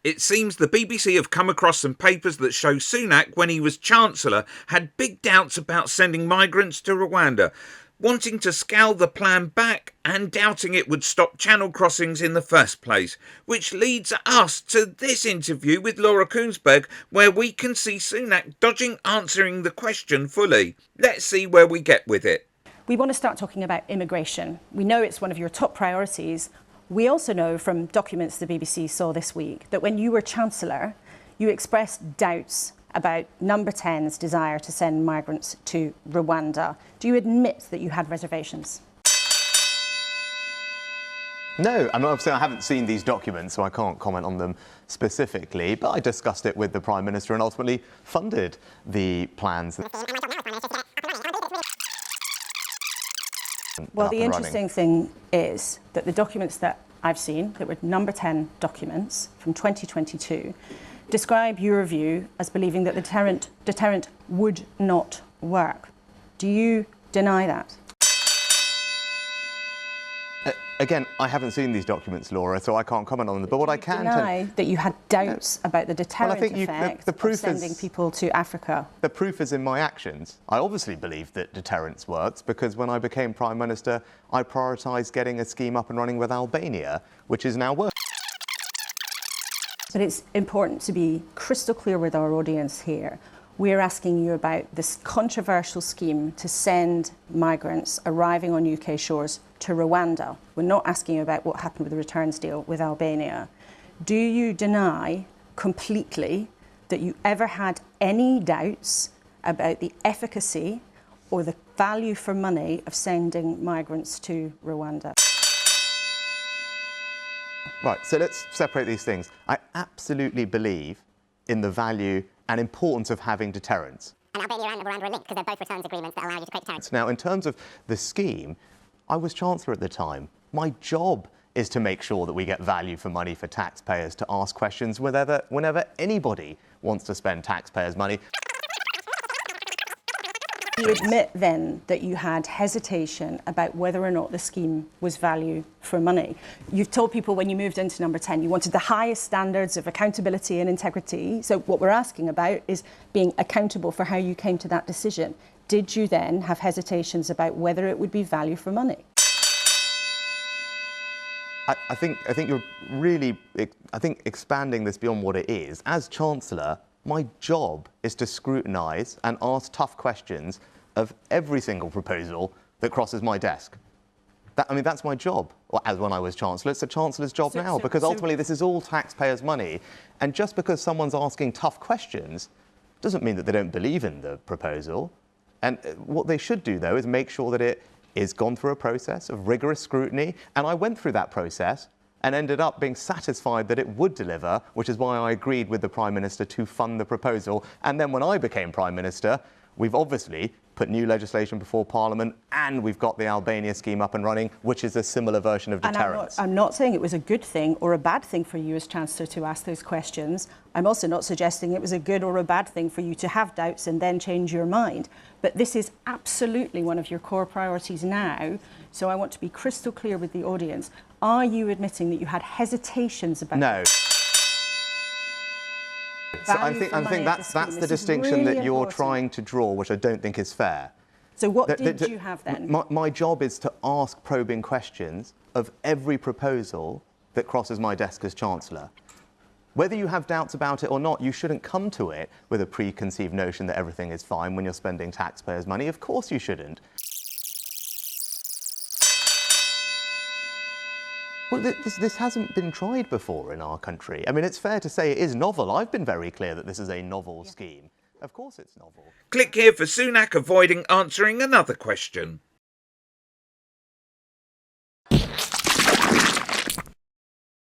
It seems the BBC have come across some papers that show Sunak, when he was Chancellor, had big doubts about sending migrants to Rwanda, wanting to scale the plan back and doubting it would stop channel crossings in the first place. Which leads us to this interview with Laura Koonsberg, where we can see Sunak dodging answering the question fully. Let's see where we get with it. We want to start talking about immigration. We know it's one of your top priorities. We also know from documents the BBC saw this week that when you were Chancellor, you expressed doubts about Number 10's desire to send migrants to Rwanda. Do you admit that you had reservations? No, obviously I haven't seen these documents, so I can't comment on them specifically, but I discussed it with the Prime Minister and ultimately funded the plans. Well, the interesting thing is that the documents that I've seen, that were Number 10 documents from 2022, describe your view as believing that the deterrent would not work. Do you deny that? Again, I haven't seen these documents, Laura, so I can't comment on them. But what I can deny that you had doubts about the deterrent effect of sending people to Africa. The proof is in my actions. I obviously believe that deterrence works because when I became Prime Minister, I prioritised getting a scheme up and running with Albania, which is now working. But it's important to be crystal clear with our audience here. We're asking you about this controversial scheme to send migrants arriving on UK shores to Rwanda. We're not asking you about what happened with the returns deal with Albania. Do you deny completely that you ever had any doubts about the efficacy or the value for money of sending migrants to Rwanda? Right, so let's separate these things. I absolutely believe in the value and importance of having deterrence. And Albania and Rwanda are linked because they're both returns agreements that allow you to create deterrence. Now, in terms of the scheme, I was Chancellor at the time. My job is to make sure that we get value for money for taxpayers to ask questions whenever anybody wants to spend taxpayers' money. You admit then that you had hesitation about whether or not the scheme was value for money. You've told people when you moved into Number 10 you wanted the highest standards of accountability and integrity. So what we're asking about is being accountable for how you came to that decision. Did you then have hesitations about whether it would be value for money? I think you're really, expanding this beyond what it is. As Chancellor, my job is to scrutinise and ask tough questions of every single proposal that crosses my desk. That's my job. Well, as when I was Chancellor, it's the Chancellor's job now, because ultimately this is all taxpayers' money. And just because someone's asking tough questions doesn't mean that they don't believe in the proposal. And what they should do, though, is make sure that it is gone through a process of rigorous scrutiny. And I went through that process and ended up being satisfied that it would deliver, which is why I agreed with the Prime Minister to fund the proposal. And then when I became Prime Minister, we've obviously put new legislation before Parliament, and we've got the Albania scheme up and running, which is a similar version of deterrence. And I'm not saying it was a good thing or a bad thing for you as Chancellor to ask those questions. I'm also not suggesting it was a good or a bad thing for you to have doubts and then change your mind. But this is absolutely one of your core priorities now. So I want to be crystal clear with the audience. Are you admitting that you had hesitations about No. So I think that's the distinction that you're trying to draw, which I don't think is fair. So what did you have then? My job is to ask probing questions of every proposal that crosses my desk as Chancellor. Whether you have doubts about it or not, you shouldn't come to it with a preconceived notion that everything is fine when you're spending taxpayers' money. Of course you shouldn't. Well, this hasn't been tried before in our country. It's fair to say it is novel. I've been very clear that this is a novel scheme. Of course it's novel. Click here for Sunak avoiding answering another question.